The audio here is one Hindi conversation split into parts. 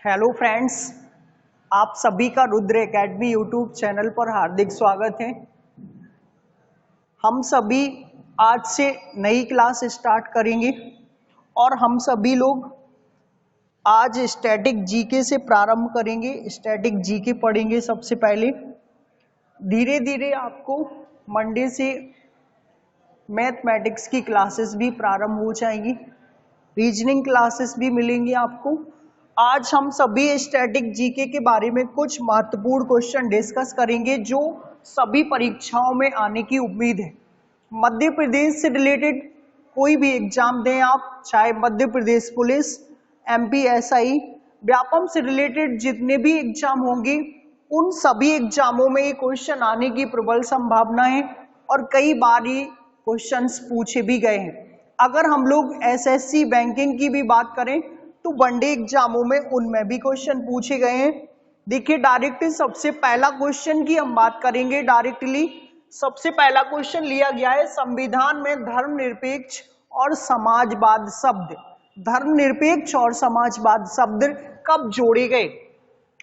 हेलो फ्रेंड्स, आप सभी का रुद्र एकेडमी यूट्यूब चैनल पर हार्दिक स्वागत है। हम सभी आज से नई क्लास स्टार्ट करेंगे और हम सभी लोग आज स्टैटिक जीके से प्रारंभ करेंगे। स्टैटिक जीके पढ़ेंगे सबसे पहले। धीरे धीरे आपको मंडे से मैथमेटिक्स की क्लासेस भी प्रारंभ हो जाएंगी, रीजनिंग क्लासेस भी मिलेंगी आपको। आज हम सभी स्टैटिक जीके के बारे में कुछ महत्वपूर्ण क्वेश्चन डिस्कस करेंगे जो सभी परीक्षाओं में आने की उम्मीद है। मध्य प्रदेश से रिलेटेड कोई भी एग्जाम दें आप, चाहे Madhya Pradesh police, MP SI, Vyapam से रिलेटेड जितने भी एग्जाम होंगे उन सभी एग्जामों में ये क्वेश्चन आने की प्रबल संभावना है और कई बार ये क्वेश्चंस पूछे भी गए हैं। अगर हम लोग एसएससी बैंकिंग की भी बात करें तो वनडे एग्जामों में उनमें भी क्वेश्चन पूछे गए हैं। देखिए डायरेक्टली सबसे पहला क्वेश्चन की हम बात करेंगे। डायरेक्टली सबसे पहला क्वेश्चन लिया गया है, संविधान में धर्मनिरपेक्ष और समाजवाद शब्द, धर्मनिरपेक्ष और समाजवाद शब्द कब जोड़े गए,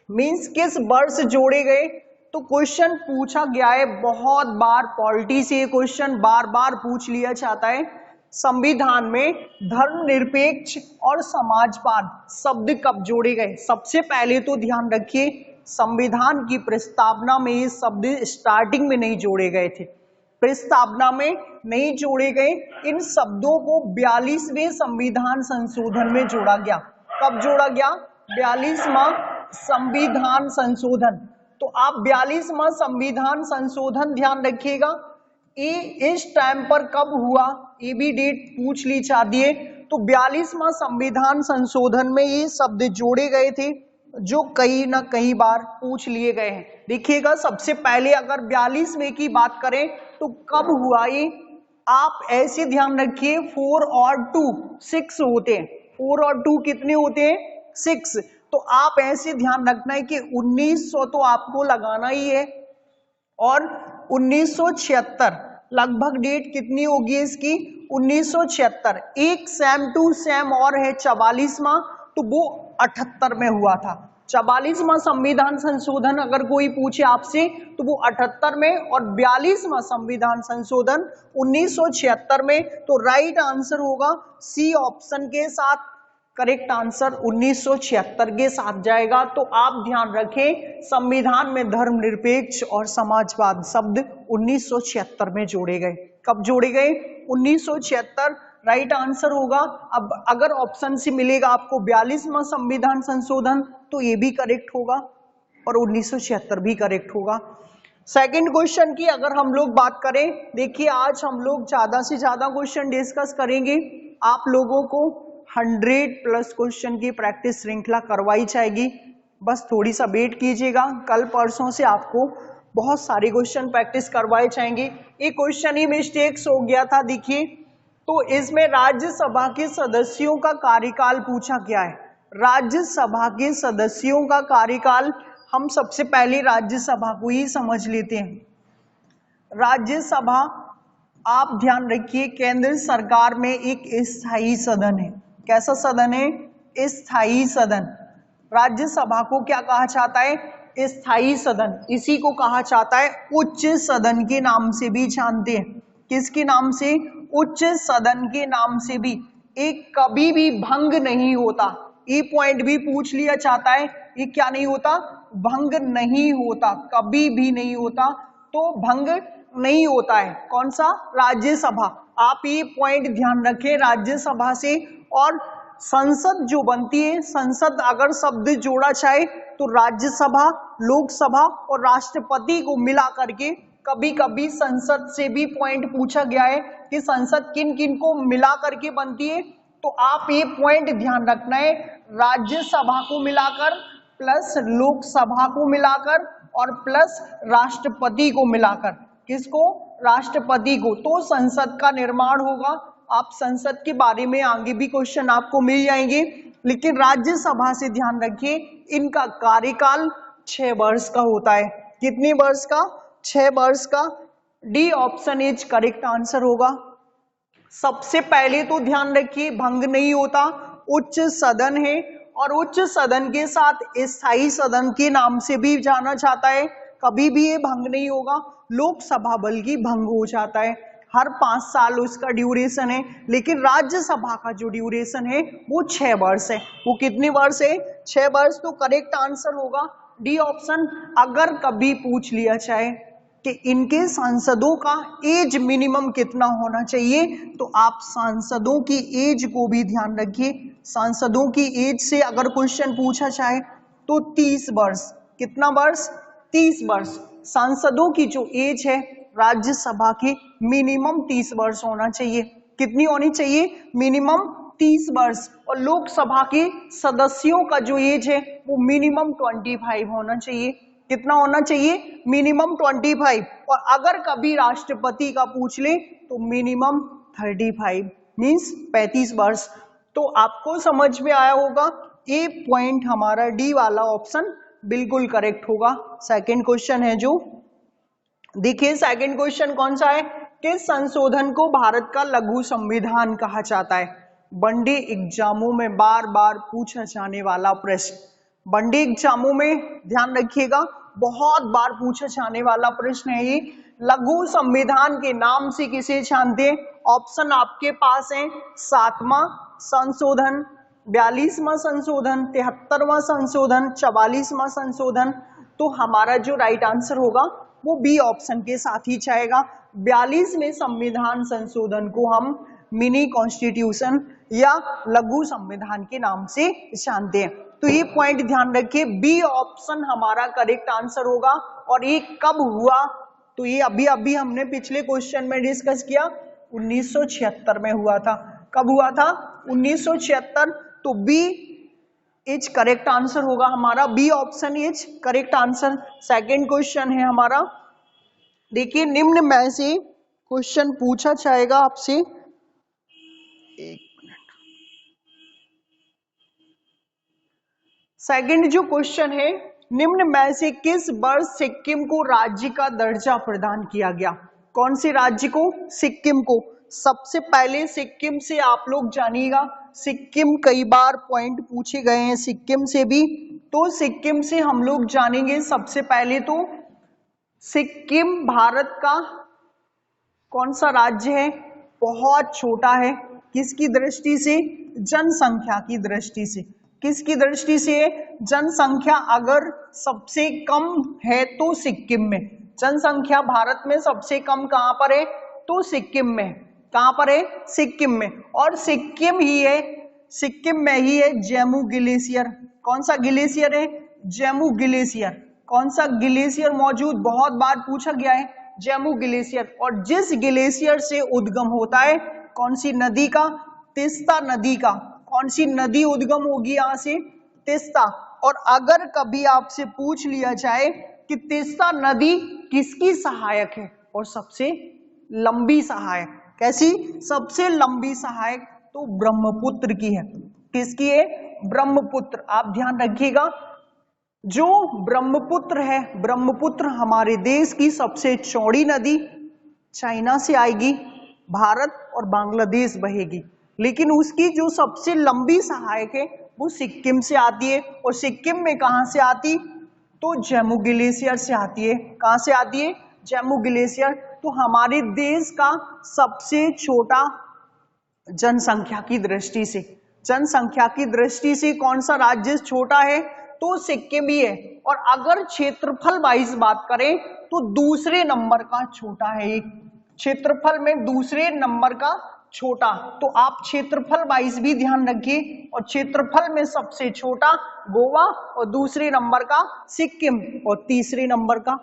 मीन्स किस वर्ष जोड़े गए। तो क्वेश्चन पूछा गया है बहुत बार, पॉलिटी से ये क्वेश्चन बार बार पूछ लिया जाता है। संविधान में धर्मनिरपेक्ष और समाजवाद शब्द कब जोड़े गए। सबसे पहले तो ध्यान रखिए, संविधान की प्रस्तावना में ये शब्द स्टार्टिंग में नहीं जोड़े गए थे, प्रस्तावना में नहीं जोड़े गए। इन शब्दों को 42वें संविधान संशोधन में जोड़ा गया। कब जोड़ा गया? 42वां संविधान संशोधन। तो आप 42वां संविधान संशोधन ध्यान रखिएगा। ये इस टाइम पर कब हुआ, ये भी डेट पूछ ली जाती है। तो 42वां संविधान संशोधन में ये शब्द जोड़े गए थे जो कई ना कई बार पूछ लिए गए हैं। देखिएगा सबसे पहले अगर 42वें की बात करें तो कब हुआ ये, आप ऐसे ध्यान रखिए 4 और 2 6 होते हैं। 4 और 2 कितने होते हैं? 6। तो आप ऐसे ध्यान रखना है कि 1900 तो आपको लगाना ही है और 1976 लगभग डेट कितनी होगी इसकी? 1976। एक सेम टू सेम और है 44वां, तो वो 78 में हुआ था। 44वां संविधान संशोधन अगर कोई पूछे आपसे तो वो 78 में, और 42वां संविधान संशोधन 1976 में। तो राइट आंसर होगा सी ऑप्शन के साथ, करेक्ट आंसर 1976 के साथ जाएगा। तो आप ध्यान रखें, संविधान में धर्मनिरपेक्ष और समाजवाद शब्द 1976 में जोड़े गए। कब जोड़े गए? 1976 राइट आंसर होगा। अब अगर ऑप्शन से मिलेगा आपको 42वां संविधान संशोधन तो ये भी करेक्ट होगा और 1976 भी करेक्ट होगा। सेकंड क्वेश्चन की अगर हम लोग बात करें, देखिए आज हम लोग ज्यादा से ज्यादा क्वेश्चन डिस्कस करेंगे। आप लोगों को 100+ क्वेश्चन की प्रैक्टिस श्रृंखला करवाई जाएगी, बस थोड़ी सा वेट कीजिएगा। कल परसों से आपको बहुत सारे क्वेश्चन प्रैक्टिस करवाए जाएंगे। एक क्वेश्चन ही मिस्टेक्स हो गया था, देखिए, तो इसमें राज्यसभा के सदस्यों का कार्यकाल पूछा गया है। राज्यसभा के सदस्यों का कार्यकाल, हम सबसे पहले राज्यसभा को ही समझ लेते हैं। राज्यसभा आप ध्यान रखिए केंद्र सरकार में एक स्थायी सदन है। कैसा सदन है? स्थायी सदन। राज्यसभा को क्या कहा जाता है? स्थायी सदन। इसी को कहा जाता है उच्च सदन के नाम से भी जानते हैं। किसके नाम से? उच्च सदन के नाम से भी। एक कभी भी भंग नहीं होता, ये पॉइंट भी पूछ लिया जाता है। ये क्या नहीं होता? भंग नहीं होता, कभी भी नहीं होता। तो भंग नहीं होता है कौन सा? राज्यसभा। आप ये पॉइंट ध्यान रखें राज्यसभा से। और संसद जो बनती है, संसद अगर शब्द जोड़ा जाए तो राज्यसभा, लोकसभा और राष्ट्रपति को मिला करके कभी कभी संसद से भी पॉइंट पूछा गया है कि संसद किन किन को मिला करके बनती है। तो आप ये पॉइंट ध्यान रखना है, राज्यसभा को मिलाकर प्लस लोकसभा को मिलाकर और प्लस राष्ट्रपति को मिलाकर। किसको? राष्ट्रपति को। तो संसद का निर्माण होगा। आप संसद के बारे में आगे भी क्वेश्चन आपको मिल जाएंगे, लेकिन राज्यसभा से ध्यान रखिए इनका कार्यकाल 6 वर्ष का होता है। कितने वर्ष का? 6 वर्ष का। D option is correct answer होगा। सबसे पहले तो ध्यान रखिए भंग नहीं होता, उच्च सदन है और उच्च सदन के साथ स्थायी सदन के नाम से भी जाना जाता है। कभी भी ये भंग नहीं होगा, लोकसभा बल्कि भंग हो जाता है। हर 5 साल उसका ड्यूरेशन है, लेकिन राज्यसभा का जो ड्यूरेशन है वो 6 वर्ष है। वो कितने वर्ष है? 6 वर्ष। तो करेक्ट आंसर होगा डी ऑप्शन। अगर कभी पूछ लिया जाए कि इनके सांसदों का एज मिनिमम कितना होना चाहिए, तो आप सांसदों की एज को भी ध्यान रखिए। सांसदों की एज से अगर क्वेश्चन पूछा जाए तो 30 वर्ष। कितना वर्ष? 30 वर्ष। सांसदों की जो एज है राज्यसभा की मिनिमम 30 वर्ष होना चाहिए। कितनी होनी चाहिए? मिनिमम 30 वर्ष। और लोकसभा के सदस्यों का जो एज है वो मिनिमम 25 होना चाहिए। कितना होना चाहिए? मिनिमम 25। और अगर कभी राष्ट्रपति का पूछ ले तो मिनिमम 35 मीन्स 35 वर्ष। तो आपको समझ में आया होगा, ए पॉइंट हमारा डी वाला ऑप्शन बिल्कुल करेक्ट होगा। सेकंड क्वेश्चन है जो, देखिए सेकंड क्वेश्चन कौन सा है? किस संशोधन को भारत का लघु संविधान कहा जाता है? वनडे एग्जामों में बार बार पूछा जाने वाला प्रश्न। वनडे एग्जामों में ध्यान रखिएगा, बहुत बार पूछा जाने वाला प्रश्न है ये। लघु संविधान के नाम से किसे जानते हैं? ऑप्शन आपके पास है 7वां संशोधन, 42वां संशोधन, 73वां संशोधन, 44वां संशोधन। तो हमारा जो राइट आंसर होगा वो बी ऑप्शन के साथ ही जाएगा। 42वें संविधान संशोधन को हम मिनी कॉन्स्टिट्यूशन या लघु संविधान के नाम से जानते हैं। तो ये पॉइंट ध्यान रखिए, बी ऑप्शन हमारा करेक्ट आंसर होगा। और ये कब हुआ? तो ये अभी अभी हमने पिछले क्वेश्चन में डिस्कस किया, 1976 में हुआ था। कब हुआ था? 1976। तो बी इज करेक्ट आंसर होगा हमारा, B option is correct answer. Second question है हमारा, देखिए निम्न में से क्वेश्चन पूछा जाएगा आपसे, एक मिनट। सेकंड जो क्वेश्चन है, निम्न में से किस वर्ष सिक्किम को राज्य का दर्जा प्रदान किया गया? कौन से राज्य को? सिक्किम को। सबसे पहले सिक्किम से आप लोग जानिएगा, सिक्किम कई बार पॉइंट पूछे गए हैं सिक्किम से भी। तो सिक्किम से हम लोग जानेंगे सबसे पहले तो सिक्किम भारत का कौन सा राज्य है? बहुत छोटा है। किसकी दृष्टि से? जनसंख्या की दृष्टि से। किसकी दृष्टि से? जनसंख्या अगर सबसे कम है तो सिक्किम में। जनसंख्या भारत में सबसे कम कहां पर है? तो सिक्किम में। कहां पर है? सिक्किम में। और सिक्किम ही है, सिक्किम में ही है जम्मू ग्लेशियर। कौन सा ग्लेशियर है? जम्मू ग्लेशियर। कौन सा ग्लेशियर मौजूद? बहुत बार पूछा गया है, जम्मू ग्लेशियर। और जिस ग्लेशियर से उद्गम होता है कौन सी नदी का? तीस्ता नदी का। कौन सी नदी उद्गम होगी यहां से? तीस्ता। और अगर कभी आपसे पूछ लिया जाए कि तीस्ता नदी किसकी सहायक है? और सबसे लंबी सहायक, कैसी? सबसे लंबी सहायक तो ब्रह्मपुत्र की है। किसकी है? ब्रह्मपुत्र। आप ध्यान रखिएगा, जो ब्रह्मपुत्र है, ब्रह्मपुत्र हमारे देश की सबसे चौड़ी नदी, चाइना से आएगी, भारत और बांग्लादेश बहेगी। लेकिन उसकी जो सबसे लंबी सहायक है वो सिक्किम से आती है। और सिक्किम में कहां से आती? तो जम्मू ग्लेशियर से आती है। कहां से आती है? जम्मू ग्लेशियर। तो हमारे देश का सबसे छोटा जनसंख्या की दृष्टि से, जनसंख्या की दृष्टि से कौन सा राज्य छोटा है? तो सिक्किम ही है। और अगर क्षेत्रफल वाइज बात करें तो दूसरे नंबर का छोटा है, एक क्षेत्रफल में दूसरे नंबर का छोटा। तो आप क्षेत्रफल वाइज भी ध्यान रखिए। और क्षेत्रफल में सबसे छोटा गोवा, और दूसरे नंबर का सिक्किम, और तीसरे नंबर का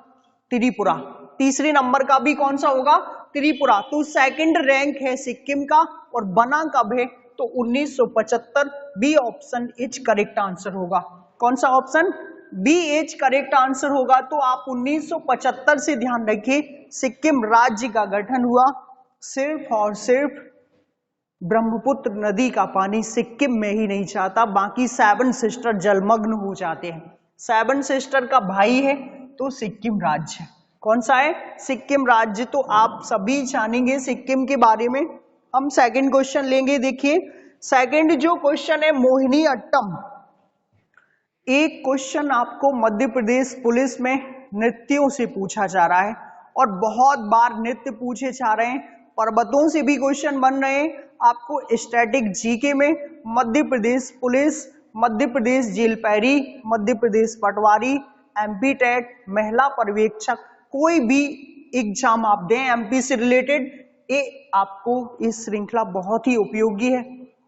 त्रिपुरा। तीसरे नंबर का भी कौन सा होगा? त्रिपुरा। तो सेकंड रैंक है सिक्किम का। और बना कब है? तो 1975। B option is correct answer होगा। कौन सा option? B is correct answer होगा। तो आप 1975 से ध्यान रखिए, सिक्किम राज्य का गठन हुआ सिर्फ और सिर्फ ब्रह्मपुत्र नदी का पानी सिक्किम में ही नहीं जाता, बाकी 7 सिस्टर जलमग्न हो जाते हैं। 7 सिस्टर का भाई है तो सिक्किम राज्य। कौन सा है? सिक्किम राज्य। तो आप सभी जानेंगे सिक्किम के बारे में। हम सेकंड क्वेश्चन लेंगे। देखिए सेकंड जो क्वेश्चन है, मोहिनी अट्टम। एक क्वेश्चन आपको मध्य प्रदेश पुलिस में नृत्यों से पूछा जा रहा है और बहुत बार नृत्य पूछे जा रहे हैं, पर्वतों से भी क्वेश्चन बन रहे हैं। आपको स्टैटिक जीके में मध्य प्रदेश पुलिस, मध्य प्रदेश जेल पैरी, मध्य प्रदेश पटवारी, एमपी टेट, महिला पर्यवेक्षक, कोई भी एग्जाम आप दें एमपी से रिलेटेड, ये आपको इस श्रृंखला बहुत ही उपयोगी है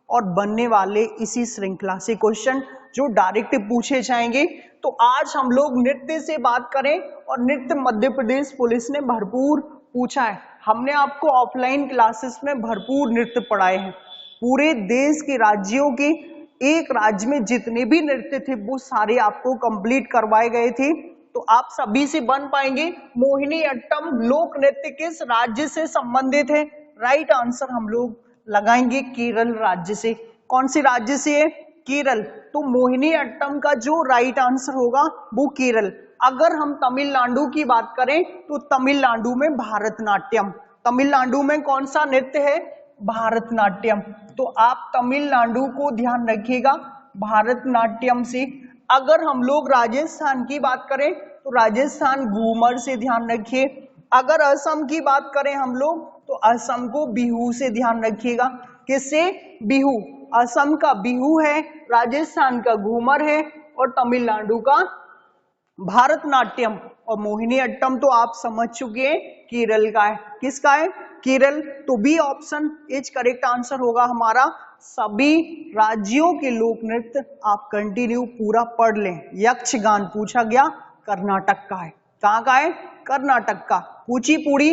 और बनने वाले इसी श्रृंखला से क्वेश्चन जो डायरेक्ट पूछे जाएंगे। तो आज हम लोग नृत्य से बात करें और नृत्य मध्य प्रदेश पुलिस ने भरपूर पूछा है। हमने आपको ऑफलाइन क्लासेस में भरपूर नृत्य पढ़ाए हैं। पूरे देश के राज्यों के एक राज्य में जितने भी नृत्य थे वो सारे आपको कंप्लीट करवाए गए थे। तो आप सभी से बन पाएंगे। मोहिनी अट्टम लोक नृत्य किस राज्य से संबंधित है? राइट आंसर हम लोग लगाएंगे केरल राज्य से। कौन से राज्य से है? केरल। तो मोहिनी अट्टम का जो राइट आंसर होगा वो केरल। अगर हम तमिलनाडु की बात करें तो तमिलनाडु में भारतनाट्यम। तमिलनाडु में कौन सा नृत्य है? भारतनाट्यम। तो आप तमिलनाडु को ध्यान रखिएगा भारतनाट्यम से। अगर हम लोग राजस्थान की बात करें तो राजस्थान घूमर से ध्यान रखिए। अगर असम की बात करें हम लोग तो असम को बिहू से ध्यान रखिएगा। किससे? बिहू। असम का बिहू है, राजस्थान का घूमर है और तमिलनाडु का भारतनाट्यम। और मोहिनी अट्टम तो आप समझ चुके हैं केरल का है। किसका है? केरल। तो B option is correct answer होगा हमारा। सभी राज्यों के लोक नृत्य आप कंटिन्यू पूरा पढ़ लें। यक्षगान पूछा गया, कर्नाटक का है। कहाँ का है? कर्नाटक का। कुचिपुड़ी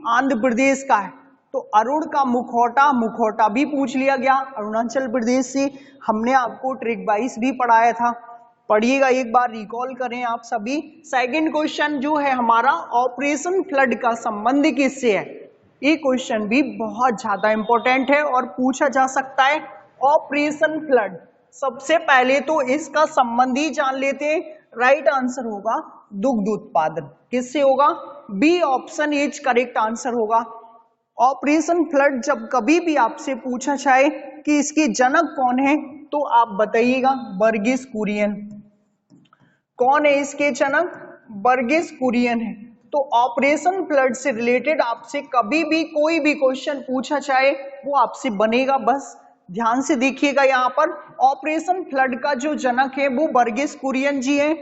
आंध्र प्रदेश का है। तो अरुण का मुखौटा, मुखौटा भी पूछ लिया गया अरुणाचल प्रदेश से। हमने आपको ट्रिक वाइज भी पढ़ाया था, पढ़िएगा एक बार, रिकॉल करें आप सभी। सेकंड क्वेश्चन जो है हमारा, ऑपरेशन फ्लड का संबंध किससे है? ये क्वेश्चन भी बहुत ज्यादा इंपॉर्टेंट है और पूछा जा सकता है। ऑपरेशन फ्लड, सबसे पहले तो इसका संबंध ही जान लेते हैं। राइट आंसर होगा दुग्ध उत्पादन। किससे होगा? B option is correct answer होगा। ऑपरेशन फ्लड जब कभी भी आपसे पूछा जाए कि इसके जनक कौन है तो आप बताइएगा वर्गीस कुरियन। कौन है इसके जनक? वर्गीस कुरियन है। तो ऑपरेशन फ्लड से रिलेटेड आपसे कभी भी कोई भी क्वेश्चन पूछा जाए वो आपसे बनेगा। बस ध्यान से देखिएगा, यहाँ पर ऑपरेशन फ्लड का जो जनक है वो वर्गीस कुरियन जी है।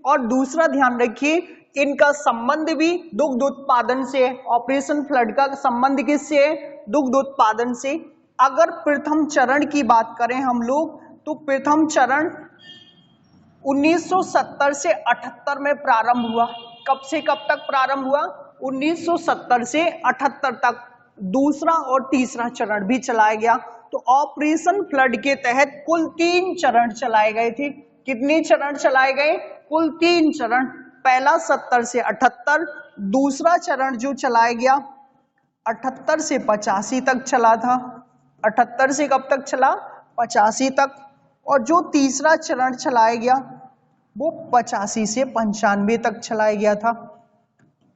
और दूसरा ध्यान रखिए, इनका संबंध भी दुग्ध उत्पादन से है। ऑपरेशन फ्लड का संबंध किससे है? दुग्ध उत्पादन से। अगर प्रथम चरण की बात करें हम लोग तो प्रथम चरण 1970 से 78 में प्रारंभ हुआ। कब से कब तक प्रारंभ हुआ? 1970 से 78 तक। दूसरा और तीसरा चरण भी चलाया गया। तो ऑपरेशन फ्लड के तहत कुल 3 चरण चलाए गए थे। कितने चरण चलाए गए? कुल 3 चरण। पहला 70 से 78, दूसरा चरण जो चलाया गया 78 से 85 तक चला था। 78 से कब तक चला? 85 तक। और जो तीसरा चरण चलाया गया वो 85 से 95 तक चलाया गया था।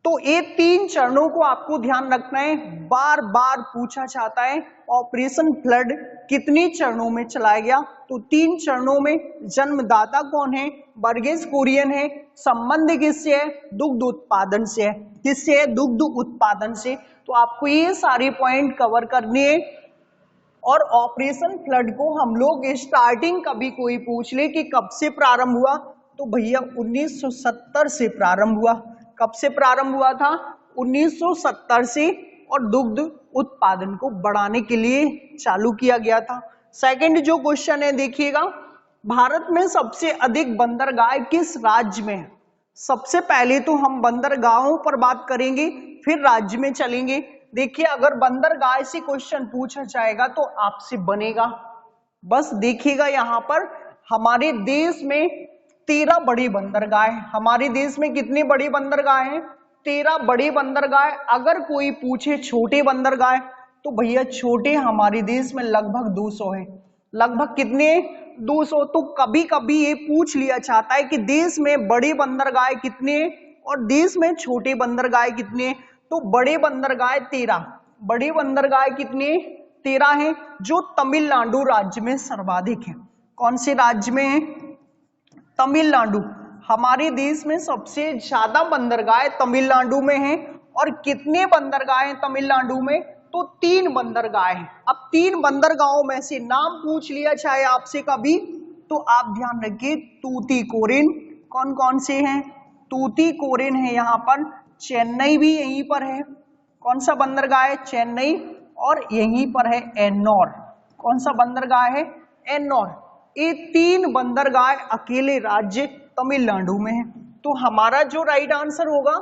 तो ये 3 चरणों को आपको ध्यान रखना है, बार बार पूछा जाता है ऑपरेशन फ्लड कितने चरणों में चलाया गया। तो 3 चरणों में। जन्मदाता कौन है? वर्गीस कुरियन है। संबंध किससे है? दुग्ध उत्पादन से है। किससे है? दुग्ध उत्पादन से। तो आपको ये सारे पॉइंट कवर करने हैं। और ऑपरेशन फ्लड को हम लोग स्टार्टिंग कभी कोई पूछ ले कि कब से प्रारंभ हुआ तो भैया 1970 से प्रारंभ हुआ। कब से प्रारंभ हुआ था? 1970 से। और दुग्ध उत्पादन को बढ़ाने के लिए चालू किया गया था। सेकंड जो क्वेश्चन है देखिएगा, भारत में सबसे अधिक बंदरगाह किस राज्य में है? सबसे पहले तो हम बंदरगाहों पर बात करेंगे, फिर राज्य में चलेंगे। देखिए, अगर बंदरगाह से क्वेश्चन पूछा जाएगा तो आपसे बनेगा। बस देखिएगा, यहाँ पर हमारे देश में 13 बड़ी बंदरगाह है। हमारे देश में कितनी बड़ी बंदरगाह है? 13 बड़ी बंदरगाह। अगर कोई पूछे छोटे बंदरगाह तो भैया छोटे हमारे देश में लगभग 200 है। लगभग कितने? 200। तो कभी कभी ये पूछ लिया जाता है कि देश में बड़े बंदरगाह कितने और देश में छोटे बंदरगाह कितने। तो बड़े बंदरगाह 13। बड़े बंदरगाह कितने? 13 हैं, जो तमिलनाडु राज्य में सर्वाधिक है। कौन से राज्य में है? तमिलनाडु। हमारे देश में सबसे ज्यादा बंदरगाह तमिलनाडु में हैं। और कितने बंदरगाह हैं तमिलनाडु में? तो 3 बंदरगाह हैं। अब 3 बंदरगाहों में से नाम पूछ लिया चाहे आपसे कभी, तो आप ध्यान रखिए तूतीकोरिन। कौन कौन से हैं? तूतीकोरिन है यहाँ पर, चेन्नई भी यहीं पर है। कौन सा बंदरगाह है? चेन्नई। और यहीं पर है एन्नौर। कौन सा बंदरगाह है? एन्नौर। ये 3 बंदरगाह अकेले राज्य तमिलनाडु में है। तो हमारा जो राइट आंसर होगा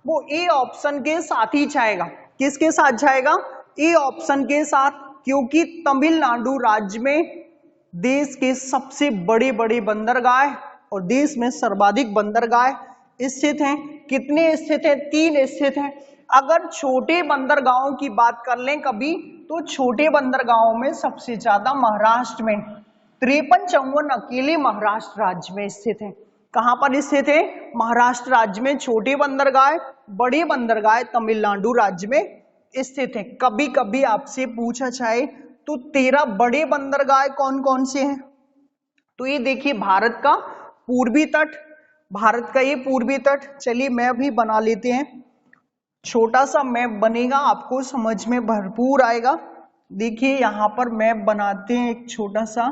वो ए ऑप्शन के साथ ही जाएगा। किसके साथ जाएगा? ए ऑप्शन के साथ, क्योंकि तमिलनाडु राज्य में देश के सबसे बड़े बड़े बंदरगाह और देश में सर्वाधिक बंदरगाह स्थित हैं। कितने स्थित हैं? 3 स्थित हैं। अगर छोटे बंदरगाहों की बात कर लें कभी, तो छोटे बंदरगाहों में सबसे ज्यादा महाराष्ट्र में 53-54 अकेले महाराष्ट्र राज्य में स्थित हैं। कहां पर स्थित है? महाराष्ट्र राज्य में छोटे बंदरगाह, बड़े बंदरगाह तमिलनाडु राज्य में स्थित है। कभी कभी आपसे पूछा जाए तो 13 बड़े बंदरगाह कौन कौन से हैं? तो ये देखिए भारत का पूर्वी तट, भारत का ये पूर्वी तट। चलिए मैप भी बना लेते हैं, छोटा सा मैप बनेगा, आपको समझ में भरपूर आएगा। देखिए यहां पर मैप बनाते हैं एक छोटा सा।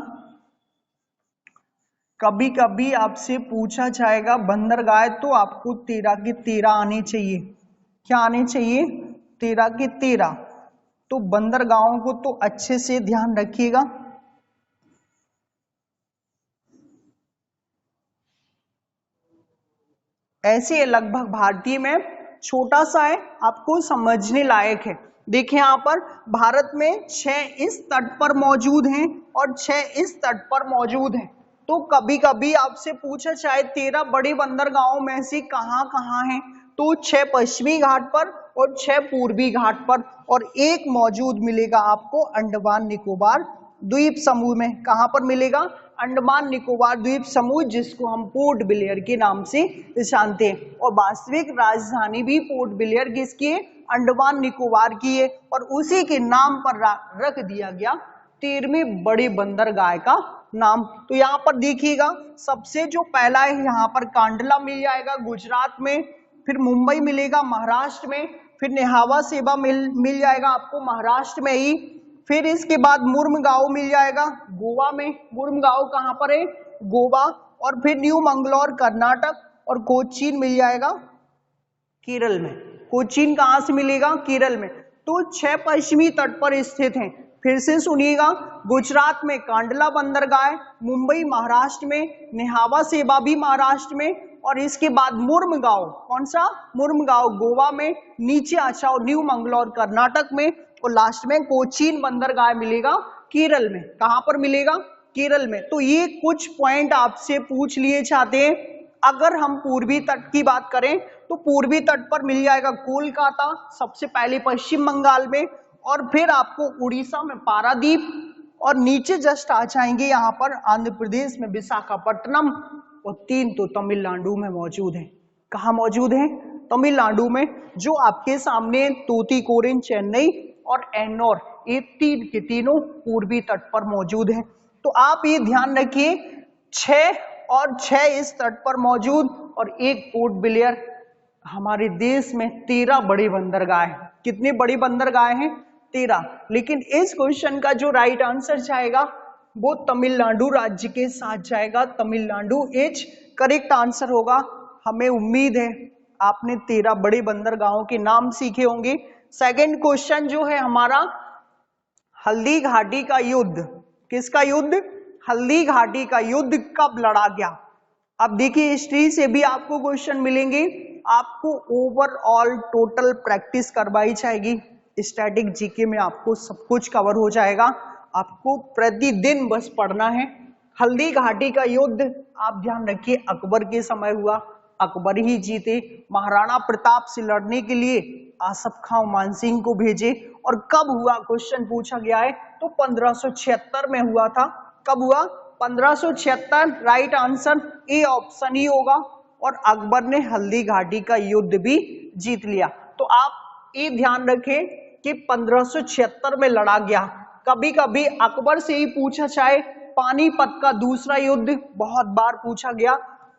कभी कभी आपसे पूछा जाएगा बंदरगाह, तो आपको 13 के 13 आने चाहिए। क्या आने चाहिए? 13 के 13। तो बंदरगाहों को तो अच्छे से ध्यान रखिएगा। ऐसे लगभग भारतीय में छोटा सा है, आपको समझने लायक है। देखिए यहां पर भारत में 6 इस तट पर मौजूद हैं और 6 इस तट पर मौजूद हैं। तो कभी कभी आपसे पूछा चाहे 13 बड़े बंदरगाहों में से कहां कहां हैं, तो 6 पश्चिमी घाट पर और 6 पूर्वी घाट पर, और एक मौजूद मिलेगा आपको अंडमान निकोबार द्वीप समूह में। कहां पर मिलेगा? अंडमान निकोबार द्वीप समूह, जिसको हम पोर्ट ब्लेयर के नाम से जानते हैं। और वास्तविक राजधानी भी पोर्ट ब्लेयर किसकी है? अंडमान निकोबार की है। और उसी के नाम पर रख दिया गया 13वें बड़े बंदरगाह का नाम। तो यहाँ पर देखिएगा सबसे जो पहला है यहाँ पर कांडला मिल जाएगा गुजरात में, फिर मुंबई मिलेगा महाराष्ट्र में, फिर नेहावा सेवा मिल जाएगा आपको महाराष्ट्र में ही, फिर इसके बाद मुर्मगांव मिल जाएगा गोवा में। मुर्मगांव कहां पर है? गोवा। और फिर न्यू मंगलौर कर्नाटक, और कोचीन मिल जाएगा केरल में। कोचीन कहां से मिलेगा? केरल में। तो 6 पश्चिमी तट पर स्थित हैं। फिर से सुनिएगा, गुजरात में कांडला बंदरगाह, मुंबई महाराष्ट्र में, नेहावा सेवा भी महाराष्ट्र में, और इसके बाद मुर्मगांव। कौन सा? मुर्मगांव गोवा में, नीचे अच्छा न्यू मंगलौर कर्नाटक में, और लास्ट में कोचीन बंदरगाह मिलेगा केरल में। कहां पर मिलेगा? केरल में। तो ये कुछ पॉइंट आपसे पूछ लिए जाते हैं। अगर हम पूर्वी तट की बात करें तो पूर्वी तट पर मिल जाएगा कोलकाता सबसे पहले पश्चिम बंगाल में, और फिर आपको उड़ीसा में पारादीप, और नीचे जस्ट आ जाएंगे यहाँ पर आंध्र प्रदेश में विशाखापट्टनम, और 3 तो तमिलनाडु में मौजूद है। कहाँ मौजूद है? तमिलनाडु में, जो आपके सामने तूतीकोरिन, चेन्नई और एन्नौर, ये 3 के तीनों पूर्वी तट पर मौजूद हैं। तो आप ये ध्यान रखिए 6 और 6 इस तट पर मौजूद, और एक पोर्ट ब्लेयर। हमारे देश में 13 बड़े बंदरगाह हैं। कितने बड़े बंदरगाह हैं? 13। लेकिन इस क्वेश्चन का जो राइट आंसर जाएगा वो तमिलनाडु राज्य के साथ जाएगा। तमिलनाडु इज करेक्ट आंसर होगा। हमें उम्मीद है आपने 13 बड़े बंदरगाहों के नाम सीखे होंगे। सेकंड क्वेश्चन जो है हमारा, हल्दी घाटी का युद्ध। किसका युद्ध? हल्दी घाटी का युद्ध कब लड़ा गया? अब देखिए हिस्ट्री से भी आपको क्वेश्चन मिलेंगे। आपको ओवरऑल टोटल प्रैक्टिस करवाई जाएगी। स्टैटिक जीके में आपको सब कुछ कवर हो जाएगा। आपको प्रतिदिन बस पढ़ना है। हल्दी घाटी का युद्ध आप ध्यान रखिए अकबर के समय हुआ। अकबर ही जीते। महाराणा प्रताप से लड़ने के लिए आसफ खां मानसिंह को भेजे। और कब हुआ क्वेश्चन पूछा गया है, तो 1576 में हुआ था। कब हुआ? 1576। राइट आंसर ए ऑप्शन ही होगा। और अकबर ने हल्दी घाटी का युद्ध भी जीत लिया। तो आप ये ध्यान रखें कि 1576 में लड़ा गया। कभी कभी अकबर से ही पूछा जाए। पानीपत का दूसरा युद्ध बहुत बार पूछा गया।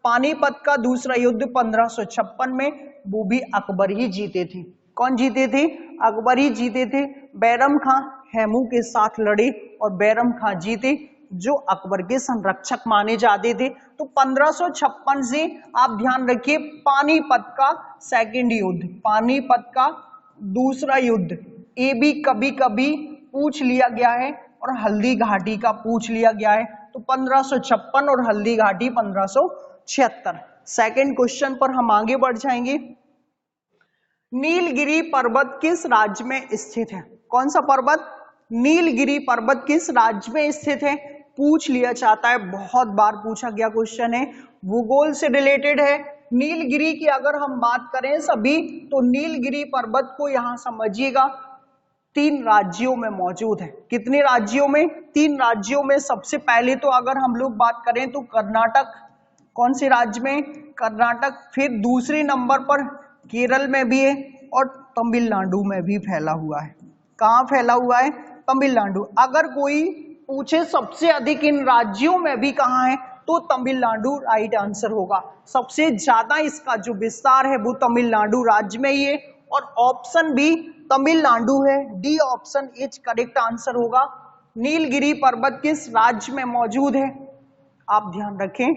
पानीपत का दूसरा युद्ध 1556 में, वो भी अकबर ही जीते थे। कौन जीते थे? अकबर ही जीते थे। बैरम खां हेमू के साथ लड़े और बैरम खां जीते, जो अकबर के संरक्षक माने जाते थे। तो 1556 से आप ध्यान रखिए पानीपत का सेकंड युद्ध, पानीपत का दूसरा युद्ध, ये भी कभी कभी पूछ लिया गया है, और हल्दी घाटी का पूछ लिया गया है। तो 1556 और हल्दी घाटी 1576। सेकंड क्वेश्चन पर हम आगे बढ़ जाएंगे। नीलगिरी पर्वत किस राज्य में स्थित है? कौन सा पर्वत? नीलगिरी पर्वत किस राज्य में स्थित है? पूछ लिया जाता है, बहुत बार पूछा गया क्वेश्चन है, भूगोल से रिलेटेड है। नीलगिरी की अगर हम बात करें सभी, तो नीलगिरी पर्वत को यहां समझिएगा 3 राज्यों में मौजूद है। कितने राज्यों में? 3 राज्यों में। सबसे पहले तो अगर हम लोग बात करें तो कर्नाटक, कौन से राज्य में? कर्नाटक। फिर दूसरे नंबर पर केरल में भी है, और तमिलनाडु में भी फैला हुआ है। कहाँ फैला हुआ है? तमिलनाडु। अगर कोई पूछे सबसे अधिक इन राज्यों में भी कहाँ है, तो तमिलनाडु राइट आंसर होगा। सबसे ज्यादा इसका जो विस्तार है वो तमिलनाडु राज्य में ही है, और ऑप्शन भी तमिलनाडु है। D option is correct answer होगा। नीलगिरी पर्वत किस राज्य में मौजूद है? आप ध्यान रखें,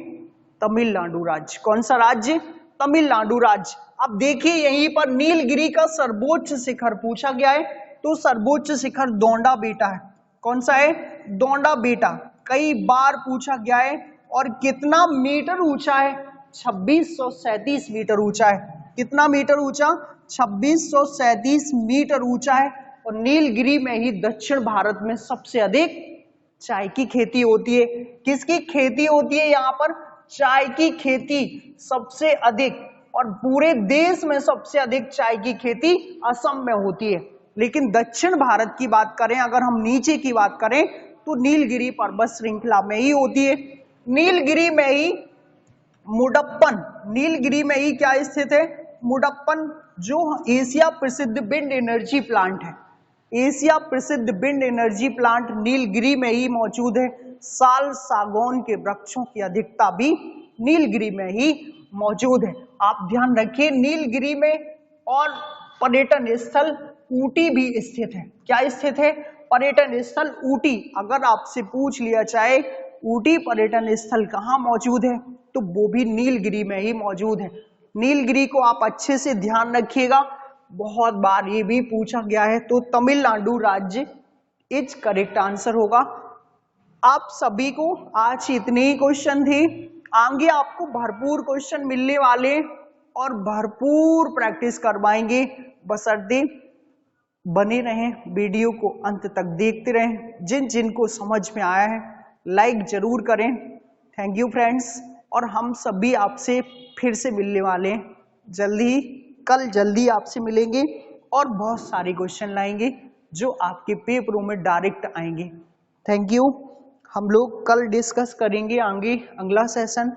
तमिलनाडु राज्य। कौन सा राज्य? तमिलनाडु राज्य। अब देखिए यहीं पर नीलगिरी का सर्वोच्च शिखर पूछा गया है, तो सर्वोच्च शिखर दोंडा बेटा है। कौन सा है? दोंडा बेटा। कई बार पूछा गया है, और कितना मीटर ऊंचा है? 2637 मीटर ऊंचा है। कितना मीटर ऊंचा? 2637 मीटर ऊंचा है। और नीलगिरी में ही दक्षिण भारत में सबसे अधिक चाय की खेती होती है। किसकी खेती होती है यहाँ पर? चाय की खेती सबसे अधिक, और पूरे देश में सबसे अधिक चाय की खेती असम में होती है। लेकिन दक्षिण भारत की बात करें, अगर हम नीचे की बात करें, तो नीलगिरी पर्वत श्रृंखला में ही होती है। नीलगिरी में ही मुडप्पन, नीलगिरी में ही क्या स्थित है? मुडप्पन, जो एशिया प्रसिद्ध विंड एनर्जी प्लांट है। एशिया प्रसिद्ध विंड एनर्जी प्लांट नीलगिरी में ही मौजूद है। साल सागौन के वृक्षों की अधिकता भी नीलगिरी में ही मौजूद है। आप ध्यान रखिए नीलगिरी में। और पर्यटन स्थल ऊटी भी स्थित है। क्या स्थित है? पर्यटन स्थल ऊटी। अगर आपसे पूछ लिया जाए ऊटी पर्यटन स्थल कहाँ मौजूद है, तो वो भी नीलगिरी में ही मौजूद है। नीलगिरी को आप अच्छे से ध्यान रखिएगा, बहुत बार ये भी पूछा गया है। तो तमिलनाडु राज्य इज करेक्ट आंसर होगा। आप सभी को आज इतने ही क्वेश्चन थे। आगे आपको भरपूर क्वेश्चन मिलने वाले, और भरपूर प्रैक्टिस करवाएंगे। बशर्ते बने रहें, वीडियो को अंत तक देखते रहें। जिन जिन को समझ में आया है लाइक जरूर करें। Thank you friends. और हम सभी आपसे फिर से मिलने वाले हैं जल्दी, कल जल्दी आपसे मिलेंगे, और बहुत सारे क्वेश्चन लाएंगे जो आपके पेपरों में डायरेक्ट आएंगे। Thank you. हम लोग कल डिस्कस करेंगे आगे अगला सेशन।